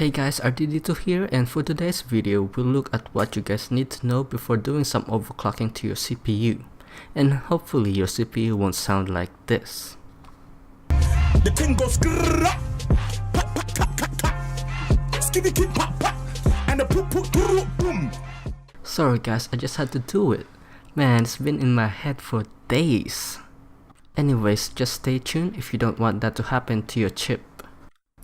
Hey guys, RDD2 here, and for today's video, we'll look at what you guys need to know before doing some overclocking to your CPU. And hopefully your CPU won't sound like this. The thing goes and the boom. Sorry guys, I just had to do it. Man, it's been in my head for days. Anyways, just stay tuned if you don't want that to happen to your chip.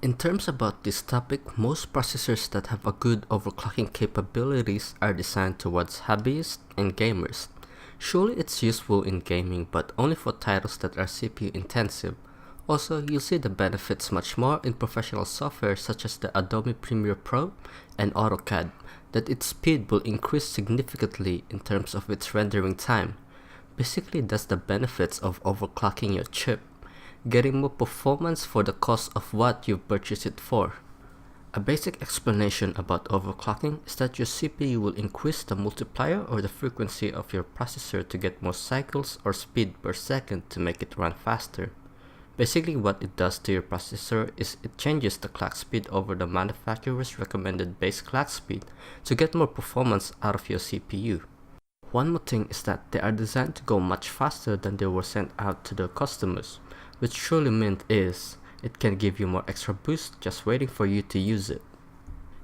In terms about this topic, most processors that have a good overclocking capabilities are designed towards hobbyists and gamers. Surely it's useful in gaming, but only for titles that are CPU intensive. Also, you'll see the benefits much more in professional software such as the Adobe Premiere Pro and AutoCAD, that its speed will increase significantly in terms of its rendering time. Basically, that's the benefits of overclocking your chip. Getting more performance for the cost of what you've purchased it for. A basic explanation about overclocking is that your CPU will increase the multiplier or the frequency of your processor to get more cycles or speed per second to make it run faster. Basically what it does to your processor is it changes the clock speed over the manufacturer's recommended base clock speed to get more performance out of your CPU. One more thing is that they are designed to go much faster than they were sent out to the customers. Which truly meant is, it can give you more extra boost just waiting for you to use it.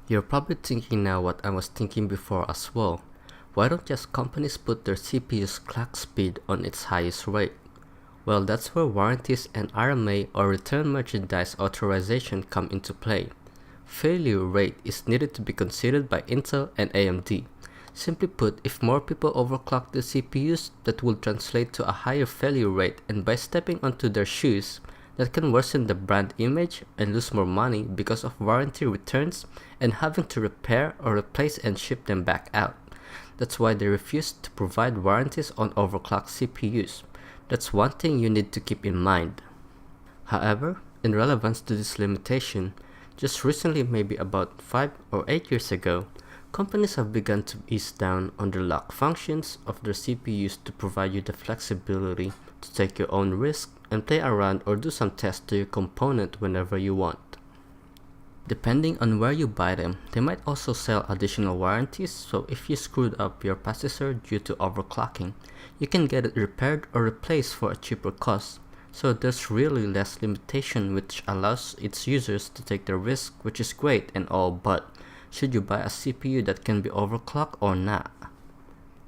You're probably thinking now what I was thinking before as well. Why don't just companies put their CPU's clock speed on its highest rate? Well, that's where warranties and RMA or return merchandise authorization come into play. Failure rate is needed to be considered by Intel and AMD. Simply put, if more people overclock the CPUs, that will translate to a higher failure rate, and by stepping onto their shoes, that can worsen the brand image and lose more money because of warranty returns and having to repair or replace and ship them back out. That's why they refuse to provide warranties on overclocked CPUs. That's one thing you need to keep in mind. However, in relevance to this limitation, just recently, maybe about 5 or 8 years ago, companies have begun to ease down on the lock functions of their CPUs to provide you the flexibility to take your own risk and play around or do some tests to your component whenever you want. Depending on where you buy them, they might also sell additional warranties, so if you screwed up your processor due to overclocking, you can get it repaired or replaced for a cheaper cost. So there's really less limitation, which allows its users to take the risk, which is great and all, but should you buy a CPU that can be overclocked or not?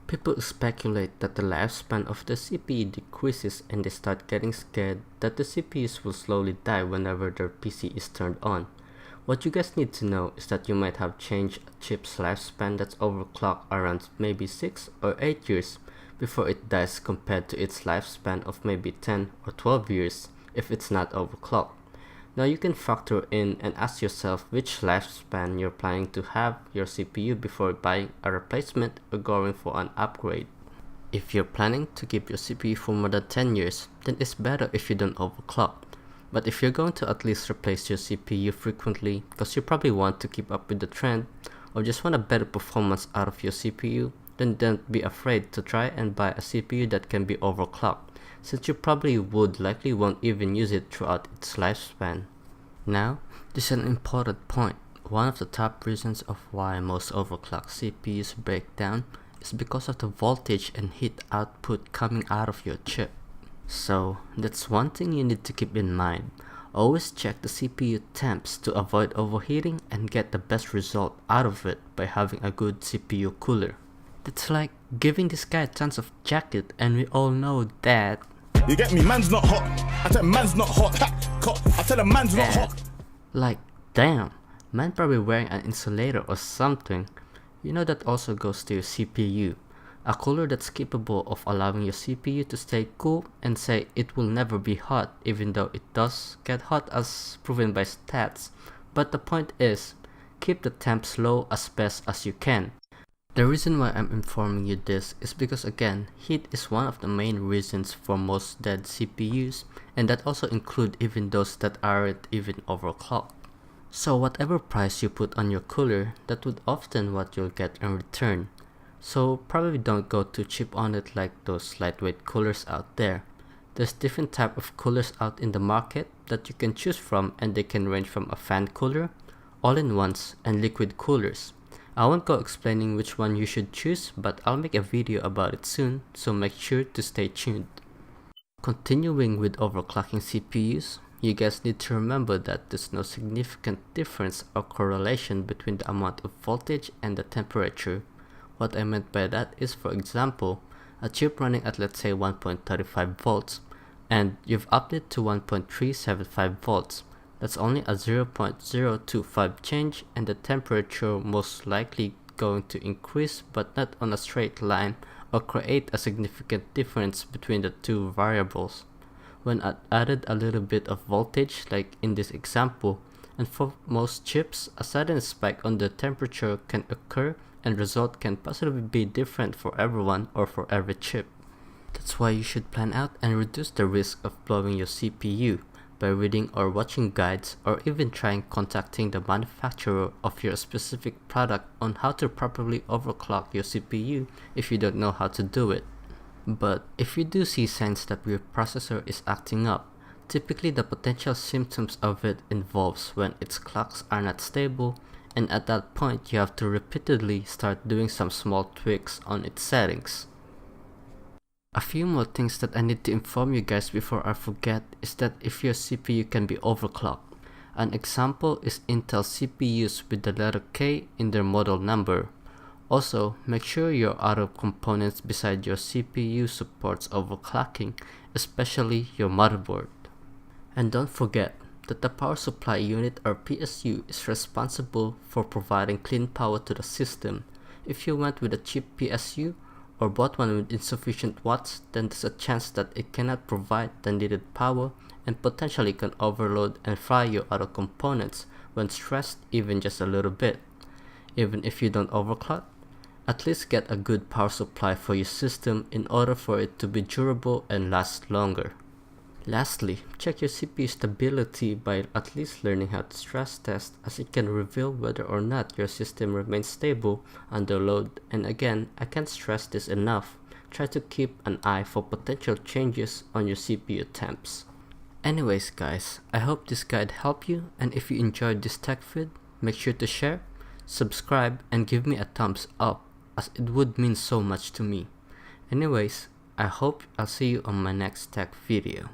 People speculate that the lifespan of the CPU decreases and they start getting scared that the CPUs will slowly die whenever their PC is turned on. What you guys need to know is that you might have changed a chip's lifespan that's overclocked around maybe 6 or 8 years before it dies compared to its lifespan of maybe 10 or 12 years if it's not overclocked. Now you can factor in and ask yourself which lifespan you're planning to have your CPU before buying a replacement or going for an upgrade. If you're planning to keep your CPU for more than 10 years, then it's better if you don't overclock. But if you're going to at least replace your CPU frequently because you probably want to keep up with the trend or just want a better performance out of your CPU, then don't be afraid to try and buy a CPU that can be overclocked, since you probably likely won't even use it throughout its lifespan. Now, this is an important point. One of the top reasons of why most overclocked CPUs break down is because of the voltage and heat output coming out of your chip. So, that's one thing you need to keep in mind. Always check the CPU temps to avoid overheating and get the best result out of it by having a good CPU cooler. That's like giving this guy tons of jacket, and we all know that. You get me? Man's not hot. I tell him man's not hot. I tell him man's not hot. Like, damn, man probably wearing an insulator or something. You know that also goes to your CPU. A cooler that's capable of allowing your CPU to stay cool and say it will never be hot, even though it does get hot as proven by stats. But the point is, keep the temps low as best as you can. The reason why I'm informing you this is because again, heat is one of the main reasons for most dead CPUs, and that also include even those that aren't even overclocked. So whatever price you put on your cooler, that would often what you'll get in return. So probably don't go too cheap on it like those lightweight coolers out there. There's different type of coolers out in the market that you can choose from, and they can range from a fan cooler all-in-ones, and liquid coolers. I won't go explaining which one you should choose, but I'll make a video about it soon, so make sure to stay tuned. Continuing with overclocking CPUs, you guys need to remember that there's no significant difference or correlation between the amount of voltage and the temperature. What I meant by that is, for example, a chip running at let's say 1.35 volts, and you've upped it to 1.375 volts. That's only a 0.025 change, and the temperature most likely going to increase, but not on a straight line or create a significant difference between the two variables. When added a little bit of voltage, like in this example, and for most chips, a sudden spike on the temperature can occur, and result can possibly be different for everyone or for every chip. That's why you should plan out and reduce the risk of blowing your CPU by reading or watching guides, or even trying contacting the manufacturer of your specific product on how to properly overclock your CPU if you don't know how to do it. But if you do see signs that your processor is acting up, typically the potential symptoms of it involves when its clocks are not stable, and at that point you have to repeatedly start doing some small tweaks on its settings. A few more things that I need to inform you guys before I forget is that if your CPU can be overclocked. An example is Intel CPUs with the letter K in their model number. Also, make sure your other components beside your CPU supports overclocking, especially your motherboard. And don't forget that the power supply unit or PSU is responsible for providing clean power to the system. If you went with a cheap PSU, or bought one with insufficient watts, then there's a chance that it cannot provide the needed power and potentially can overload and fry your other components when stressed even just a little bit. Even if you don't overclock, at least get a good power supply for your system in order for it to be durable and last longer. Lastly, check your CPU stability by at least learning how to stress test, as it can reveal whether or not your system remains stable under load. And again, I can't stress this enough, try to keep an eye for potential changes on your CPU temps. Anyways guys, I hope this guide helped you, and if you enjoyed this tech vid, make sure to share, subscribe, and give me a thumbs up, as it would mean so much to me. Anyways, I hope I'll see you on my next tech video.